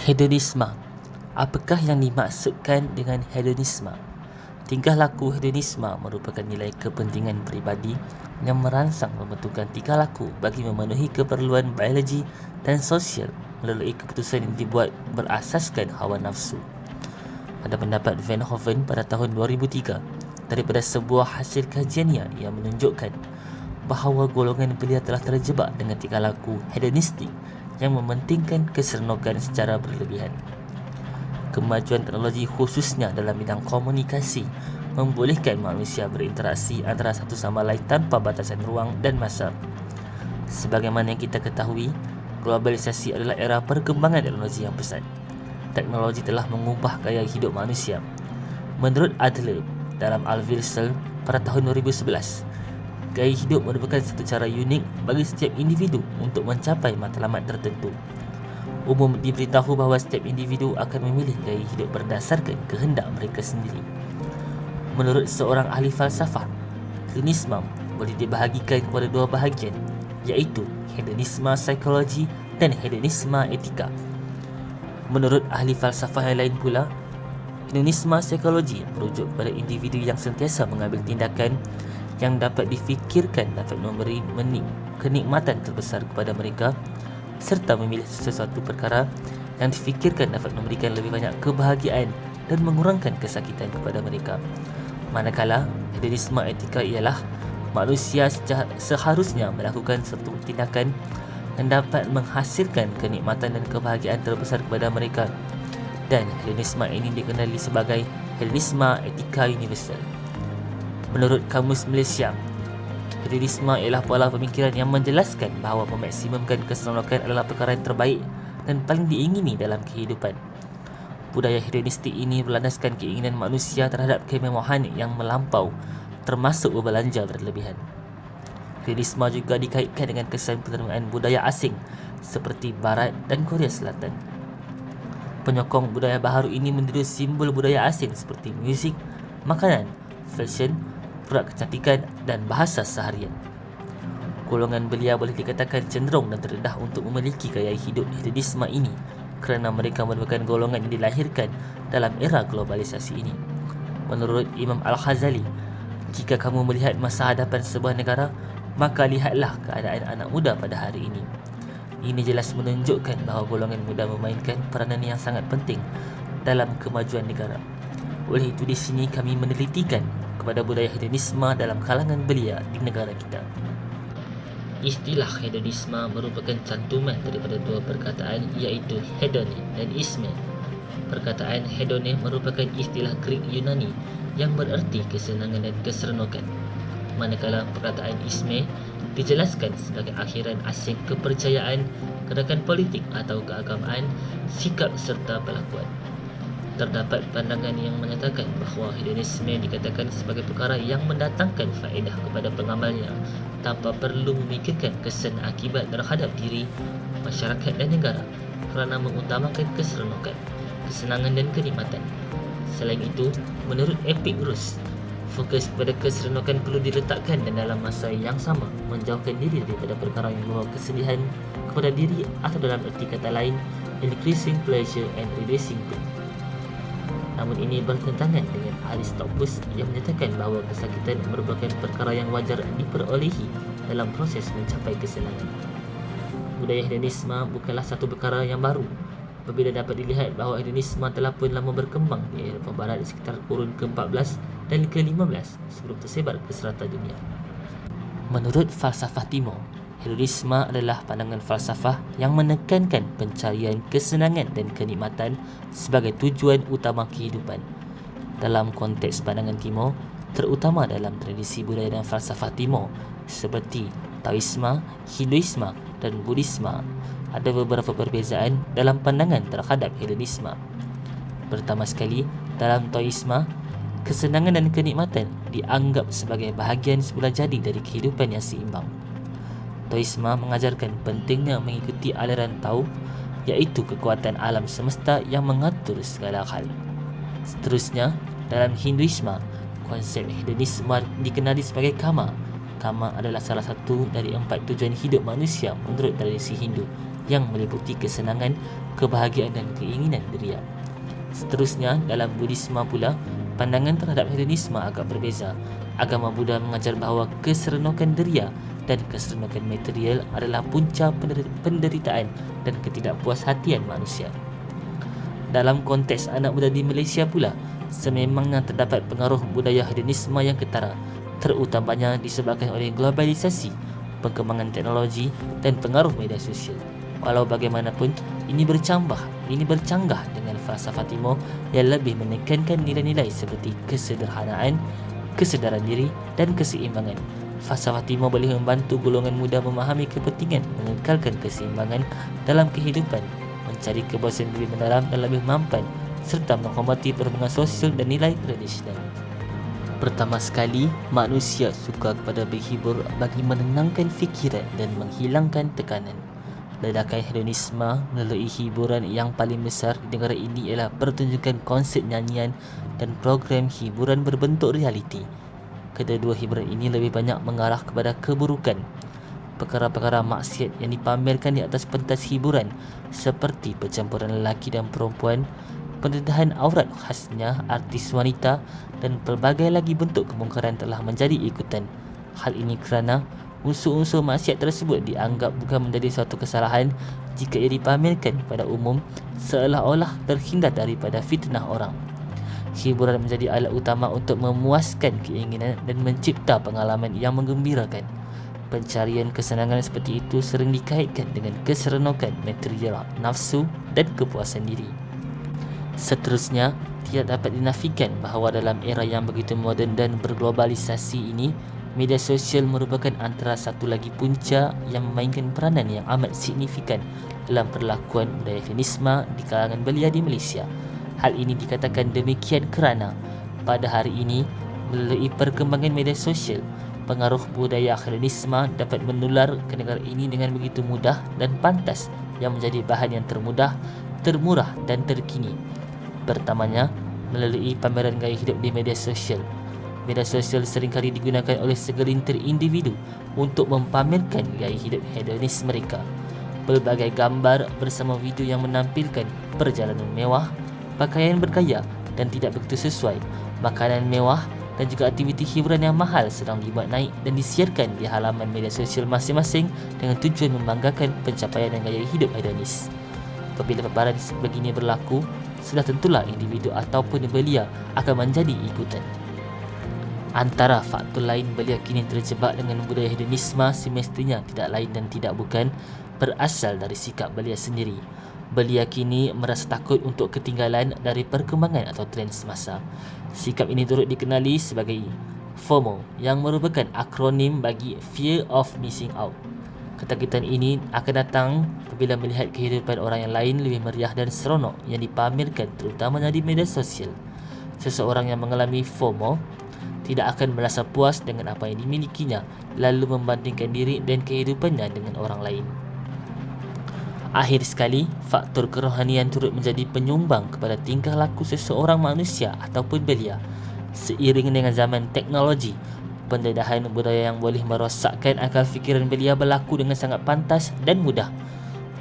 Hedonisme. Apakah yang dimaksudkan dengan hedonisme? Tingkah laku hedonisme merupakan nilai kepentingan peribadi yang merangsang membentukkan tingkah laku bagi memenuhi keperluan biologi dan sosial melalui keputusan yang dibuat berasaskan hawa nafsu. Pada pendapat Van Hoven pada tahun 2003, daripada sebuah hasil kajiannya yang menunjukkan bahawa golongan belia telah terjebak dengan tingkah laku hedonistik yang mementingkan keseronokan secara berlebihan. Kemajuan teknologi khususnya dalam bidang komunikasi membolehkan manusia berinteraksi antara satu sama lain tanpa batasan ruang dan masa. Sebagaimana yang kita ketahui, globalisasi adalah era perkembangan teknologi yang pesat. Teknologi telah mengubah gaya hidup manusia. Menurut Adler dalam Al-Wirsel pada tahun 2011, gaya hidup merupakan satu cara unik bagi setiap individu untuk mencapai matlamat tertentu. Umum diberitahu bahawa setiap individu akan memilih gaya hidup berdasarkan kehendak mereka sendiri. Menurut seorang ahli falsafah, hedonisme boleh dibahagikan kepada dua bahagian, iaitu hedonisme psikologi dan hedonisme etika. Menurut ahli falsafah yang lain pula, hedonisme psikologi merujuk kepada individu yang sentiasa mengambil tindakan yang dapat difikirkan dapat memberi kenikmatan terbesar kepada mereka, serta memilih sesuatu perkara yang difikirkan dapat memberikan lebih banyak kebahagiaan dan mengurangkan kesakitan kepada mereka. Manakala hedonisme etika ialah manusia seharusnya melakukan satu tindakan yang dapat menghasilkan kenikmatan dan kebahagiaan terbesar kepada mereka, dan hedonisme ini dikenali sebagai hedonisme etika universal. Menurut Kamus Malaysia, hedonisme ialah pola pemikiran yang menjelaskan bahawa memaksimumkan keseronokan adalah perkara yang terbaik dan paling diingini dalam kehidupan. Budaya hedonistik ini berlandaskan keinginan manusia terhadap kemewahan yang melampau, termasuk berbelanja berlebihan. Hedonisme juga dikaitkan dengan kesan penerimaan budaya asing seperti Barat dan Korea Selatan. Penyokong budaya baharu ini meniru simbol budaya asing seperti muzik, makanan, fashion, produk kecantikan dan bahasa seharian. Golongan belia boleh dikatakan cenderung dan terdedah untuk memiliki gaya hidup hedonisme ini kerana mereka merupakan golongan yang dilahirkan dalam era globalisasi ini. Menurut Imam Al-Ghazali, jika kamu melihat masa hadapan sebuah negara, maka lihatlah keadaan anak muda pada hari ini. Ini jelas menunjukkan bahawa golongan muda memainkan peranan yang sangat penting dalam kemajuan negara. Oleh itu di sini kami menelitikan kepada budaya hedonisme dalam kalangan belia di negara kita. Istilah hedonisme merupakan cantuman daripada dua perkataan, iaitu hedone dan isme. Perkataan hedone merupakan istilah Greek Yunani yang bererti kesenangan dan keseronokan, manakala perkataan isme dijelaskan sebagai akhiran asing kepercayaan, gerakan politik atau keagamaan, sikap serta perlakuan. Terdapat pandangan yang menyatakan bahawa hedonisme dikatakan sebagai perkara yang mendatangkan faedah kepada pengamalnya tanpa perlu memikirkan kesan akibat terhadap diri, masyarakat dan negara kerana mengutamakan keseronokan, kesenangan dan kenikmatan. Selain itu, menurut Epicurus, fokus kepada keseronokan perlu diletakkan dan dalam masa yang sama menjauhkan diri daripada perkara yang membawa kesedihan kepada diri, atau dalam erti kata lain, increasing pleasure and reducing pain. Namun ini bertentangan dengan Aristoteles yang menyatakan bahawa kesakitan merupakan perkara yang wajar diperolehi dalam proses mencapai kesenangan. Budaya hedonisme bukanlah satu perkara yang baru. Berbeza dapat dilihat bahawa hedonisme telah pun lama berkembang di Eropah Barat di sekitar kurun ke-14 dan ke-15 sebelum tersebar ke serata dunia. Menurut falsafah Timur, hedonisme adalah pandangan falsafah yang menekankan pencarian kesenangan dan kenikmatan sebagai tujuan utama kehidupan. Dalam konteks pandangan Timur, terutama dalam tradisi budaya dan falsafah Timur seperti Taoisme, Hinduisme dan Buddhisme, ada beberapa perbezaan dalam pandangan terhadap hedonisme. Pertama sekali, dalam Taoisme, kesenangan dan kenikmatan dianggap sebagai bahagian semula jadi dari kehidupan yang seimbang. Taoisme mengajarkan pentingnya mengikuti aliran Tao, iaitu kekuatan alam semesta yang mengatur segala hal. Seterusnya, dalam Hinduisme, konsep hedonisme dikenali sebagai karma, kama adalah salah satu dari 4 tujuan hidup manusia menurut tradisi Hindu yang meliputi kesenangan, kebahagiaan dan keinginan beria. Seterusnya, dalam Buddhisme pula, pandangan terhadap hedonisme agak berbeza. Agama Buddha mengajar bahawa keseronokan deria dan keseronokan material adalah punca penderitaan dan ketidakpuashatian manusia. Dalam konteks anak muda di Malaysia pula, sememangnya terdapat pengaruh budaya hedonisme yang ketara, terutamanya disebabkan oleh globalisasi, perkembangan teknologi dan pengaruh media sosial. Walau bagaimanapun, ini bercanggah dengan falsafah Timur yang lebih menekankan nilai-nilai seperti kesederhanaan, kesedaran diri dan keseimbangan. Falsafah Timur boleh membantu golongan muda memahami kepentingan mengekalkan keseimbangan dalam kehidupan, mencari kepuasan lebih mendalam dan lebih mampan, serta menghormati perhubungan sosial dan nilai tradisional. Pertama sekali, manusia suka kepada berhibur bagi menenangkan fikiran dan menghilangkan tekanan. Ledakan hedonisme melalui hiburan yang paling besar di negara ini ialah pertunjukan konsert nyanyian dan program hiburan berbentuk realiti. Kedua-dua hiburan ini lebih banyak mengarah kepada keburukan. Perkara-perkara maksiat yang dipamerkan di atas pentas hiburan seperti percampuran lelaki dan perempuan, pendedahan aurat khasnya artis wanita dan pelbagai lagi bentuk kemungkaran telah menjadi ikutan. Hal ini kerana unsur-unsur maksiat tersebut dianggap bukan menjadi suatu kesalahan jika ia dipamerkan kepada umum, seolah-olah terhindar daripada fitnah orang. Hiburan menjadi alat utama untuk memuaskan keinginan dan mencipta pengalaman yang menggembirakan. Pencarian kesenangan seperti itu sering dikaitkan dengan keseronokan material, nafsu dan kepuasan diri. Seterusnya, tidak dapat dinafikan bahawa dalam era yang begitu moden dan berglobalisasi ini, media sosial merupakan antara satu lagi punca yang memainkan peranan yang amat signifikan dalam perlakuan budaya feminisme di kalangan belia di Malaysia. Hal ini dikatakan demikian kerana pada hari ini, melalui perkembangan media sosial, pengaruh budaya hedonisme dapat menular ke negara ini dengan begitu mudah dan pantas yang menjadi bahan yang termudah, termurah dan terkini. Pertamanya, melalui pameran gaya hidup di media sosial. Media sosial seringkali digunakan oleh segelintir individu untuk mempamerkan gaya hidup hedonis mereka. Pelbagai gambar bersama video yang menampilkan perjalanan mewah, pakaian bergaya dan tidak begitu sesuai, makanan mewah dan juga aktiviti hiburan yang mahal sedang dibuat naik dan disiarkan di halaman media sosial masing-masing dengan tujuan membanggakan pencapaian dan gaya hidup hedonis. Apabila paparan begini berlaku, sudah tentulah individu ataupun belia akan menjadi ikutan. Antara faktor lain belia kini terjebak dengan budaya hedonisme semestinya tidak lain dan tidak bukan berasal dari sikap belia sendiri. Belia kini merasa takut untuk ketinggalan dari perkembangan atau trend semasa. Sikap ini turut dikenali sebagai FOMO yang merupakan akronim bagi Fear of Missing Out. Ketakutan ini akan datang apabila melihat kehidupan orang yang lain lebih meriah dan seronok yang dipamerkan terutamanya di media sosial. Seseorang yang mengalami FOMO tidak akan merasa puas dengan apa yang dimilikinya, lalu membandingkan diri dan kehidupannya dengan orang lain. Akhir sekali, faktor kerohanian turut menjadi penyumbang kepada tingkah laku seseorang manusia ataupun belia. Seiring dengan zaman teknologi, pendedahan budaya yang boleh merosakkan akal fikiran belia berlaku dengan sangat pantas dan mudah.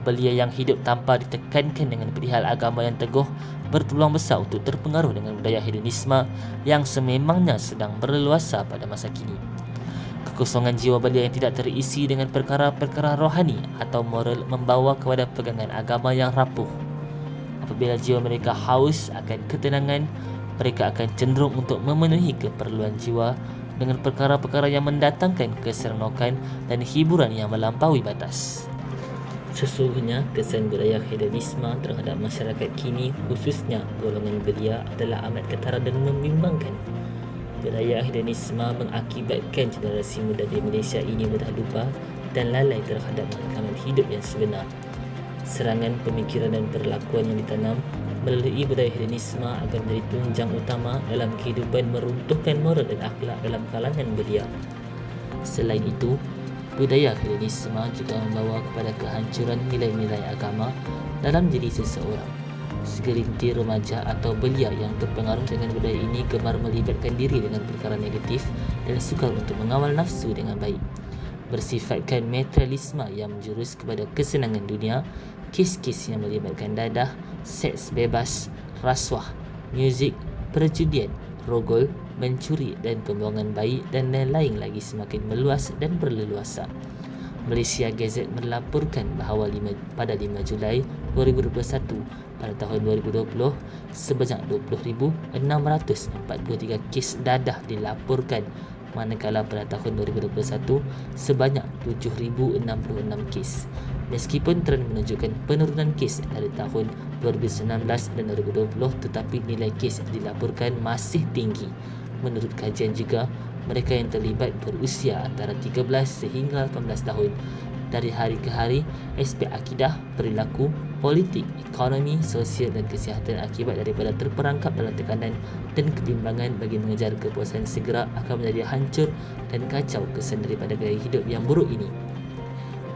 Belia yang hidup tanpa ditekankan dengan perihal agama yang teguh berpeluang besar untuk terpengaruh dengan budaya hedonisme yang sememangnya sedang berleluasa pada masa kini. Kekosongan jiwa belia yang tidak terisi dengan perkara-perkara rohani atau moral membawa kepada pegangan agama yang rapuh. Apabila jiwa mereka haus akan ketenangan, mereka akan cenderung untuk memenuhi keperluan jiwa dengan perkara-perkara yang mendatangkan keseronokan dan hiburan yang melampaui batas. Sesungguhnya, kesan budaya hedonisme terhadap masyarakat kini, khususnya golongan belia, adalah amat ketara dan membimbangkan. Budaya hedonisme mengakibatkan generasi muda di Malaysia ini mudah lupa dan lalai terhadap pengalaman hidup yang sebenar. Serangan pemikiran dan perlakuan yang ditanam melalui budaya hedonisme akan menjadi tunjang utama dalam kehidupan meruntuhkan moral dan akhlak dalam kalangan belia. Selain itu, budaya hedonisme juga membawa kepada kehancuran nilai-nilai agama dalam diri seseorang. Segelintir remaja atau belia yang terpengaruh dengan budaya ini gemar melibatkan diri dengan perkara negatif dan sukar untuk mengawal nafsu dengan baik. Bersifatkan materialisme yang menjurus kepada kesenangan dunia, kes-kes yang melibatkan dadah, seks bebas, rasuah, muzik, perjudian, rogol, mencuri dan pembuangan bayi dan lain-lain lagi semakin meluas dan berleluasa. Malaysia Gazette melaporkan bahawa pada 5 Julai 2021, pada tahun 2020, sebanyak 20,643 kes dadah dilaporkan, manakala pada tahun 2021 sebanyak 7,066 kes. Meskipun tren menunjukkan penurunan kes dari tahun 2019 dan 2020, tetapi nilai kes yang dilaporkan masih tinggi. Menurut kajian juga, mereka yang terlibat berusia antara 13 sehingga 18 tahun. Dari hari ke hari, aspek akidah, perilaku, politik, ekonomi, sosial dan kesihatan akibat daripada terperangkap dalam tekanan dan kebimbangan bagi mengejar kepuasan segera akan menjadi hancur dan kacau kesan daripada gaya hidup yang buruk ini.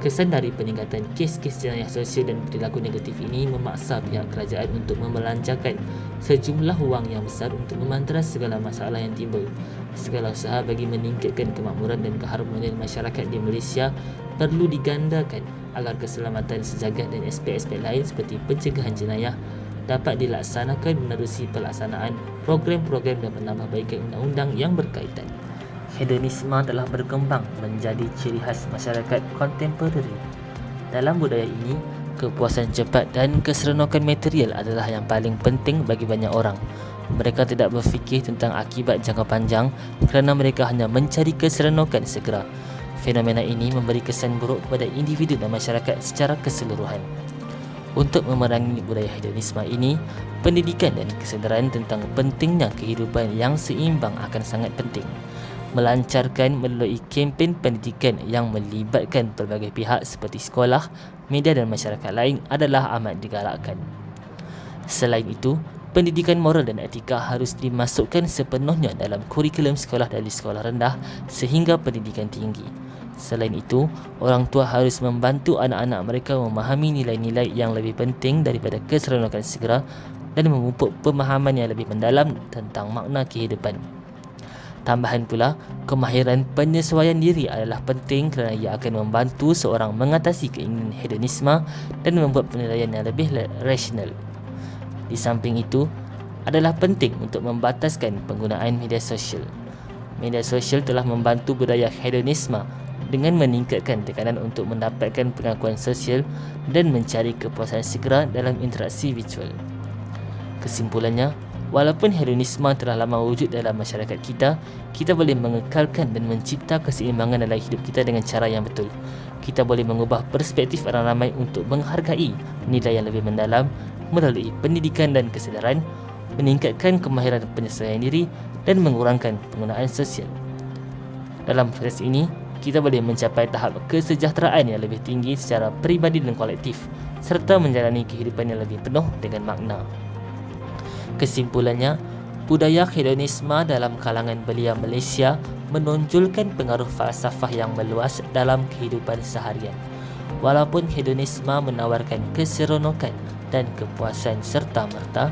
Kesan dari peningkatan kes-kes jenayah sosial dan perilaku negatif ini memaksa pihak kerajaan untuk membelanjakan sejumlah wang yang besar untuk memanteras segala masalah yang timbul. Segala usaha bagi meningkatkan kemakmuran dan keharmonian masyarakat di Malaysia perlu digandakan agar keselamatan sejagat dan aspek-aspek lain seperti pencegahan jenayah dapat dilaksanakan menerusi pelaksanaan program-program dan penambahbaikan undang-undang yang berkaitan. Hedonisme telah berkembang menjadi ciri khas masyarakat kontemporari. Dalam budaya ini, kepuasan cepat dan keseronokan material adalah yang paling penting bagi banyak orang. Mereka tidak berfikir tentang akibat jangka panjang kerana mereka hanya mencari keseronokan segera. Fenomena ini memberi kesan buruk kepada individu dan masyarakat secara keseluruhan. Untuk memerangi budaya hedonisme ini, pendidikan dan kesedaran tentang pentingnya kehidupan yang seimbang akan sangat penting. Melancarkan melalui kempen pendidikan yang melibatkan pelbagai pihak seperti sekolah, media dan masyarakat lain adalah amat digalakkan. Selain itu, pendidikan moral dan etika harus dimasukkan sepenuhnya dalam kurikulum sekolah dari sekolah rendah sehingga pendidikan tinggi. Selain itu, orang tua harus membantu anak-anak mereka memahami nilai-nilai yang lebih penting daripada keseronokan segera dan memupuk pemahaman yang lebih mendalam tentang makna kehidupan. Tambahan pula, kemahiran penyesuaian diri adalah penting kerana ia akan membantu seorang mengatasi keinginan hedonisme dan membuat penilaian yang lebih rasional. Di samping itu, adalah penting untuk membataskan penggunaan media sosial. Media sosial telah membantu budaya hedonisme dengan meningkatkan tekanan untuk mendapatkan pengakuan sosial dan mencari kepuasan segera dalam interaksi virtual. Kesimpulannya, walaupun hedonisme telah lama wujud dalam masyarakat kita, kita boleh mengekalkan dan mencipta keseimbangan dalam hidup kita dengan cara yang betul. Kita boleh mengubah perspektif orang ramai untuk menghargai nilai yang lebih mendalam melalui pendidikan dan kesedaran, meningkatkan kemahiran penyesuaian diri dan mengurangkan penggunaan sosial. Dalam proses ini, kita boleh mencapai tahap kesejahteraan yang lebih tinggi secara peribadi dan kolektif serta menjalani kehidupan yang lebih penuh dengan makna. Kesimpulannya, budaya hedonisme dalam kalangan belia Malaysia menonjolkan pengaruh falsafah yang meluas dalam kehidupan seharian. Walaupun hedonisme menawarkan keseronokan dan kepuasan serta-merta,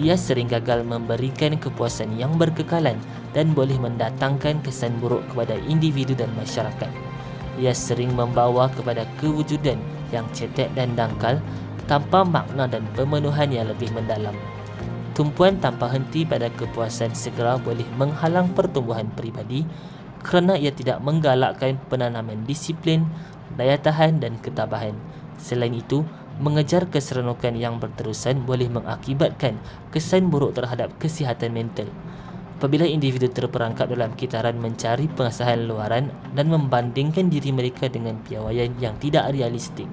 ia sering gagal memberikan kepuasan yang berkekalan dan boleh mendatangkan kesan buruk kepada individu dan masyarakat. Ia sering membawa kepada kewujudan yang cetek dan dangkal tanpa makna dan pemenuhan yang lebih mendalam. Tumpuan tanpa henti pada kepuasan segera boleh menghalang pertumbuhan peribadi kerana ia tidak menggalakkan penanaman disiplin, daya tahan dan ketabahan. Selain itu, mengejar keseronokan yang berterusan boleh mengakibatkan kesan buruk terhadap kesihatan mental. Apabila individu terperangkap dalam kitaran mencari pengesahan luaran dan membandingkan diri mereka dengan piawaian yang tidak realistik.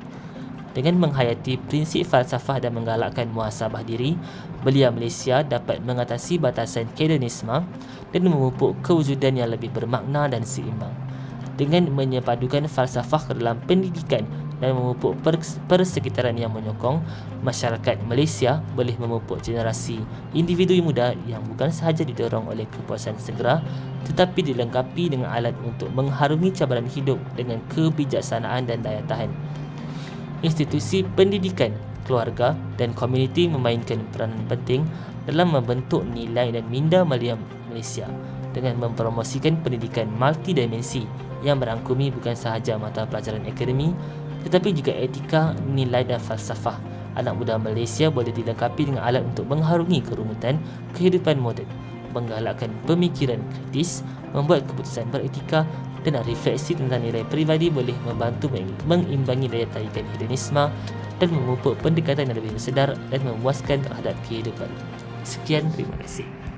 Dengan menghayati prinsip falsafah dan menggalakkan muhasabah diri, belia Malaysia dapat mengatasi batasan hedonisme dan memupuk kewujudan yang lebih bermakna dan seimbang. Dengan menyepadukan falsafah ke dalam pendidikan dan memupuk persekitaran yang menyokong, masyarakat Malaysia boleh memupuk generasi individu muda yang bukan sahaja didorong oleh kepuasan segera tetapi dilengkapi dengan alat untuk mengharungi cabaran hidup dengan kebijaksanaan dan daya tahan. Institusi pendidikan keluarga dan komuniti memainkan peranan penting dalam membentuk nilai dan minda Malaysia dengan mempromosikan pendidikan multidimensi yang merangkumi bukan sahaja mata pelajaran akademi tetapi juga etika, nilai dan falsafah. Anak muda Malaysia boleh dilengkapi dengan alat untuk mengharungi kerumitan kehidupan moden, menggalakkan pemikiran kritis, membuat keputusan beretika dan refleksi tentang nilai peribadi, boleh membantu mengimbangi daya tarikan hedonisme dan memupuk pendekatan yang lebih bersedar dan memuaskan terhadap kehidupan. Sekian, terima kasih.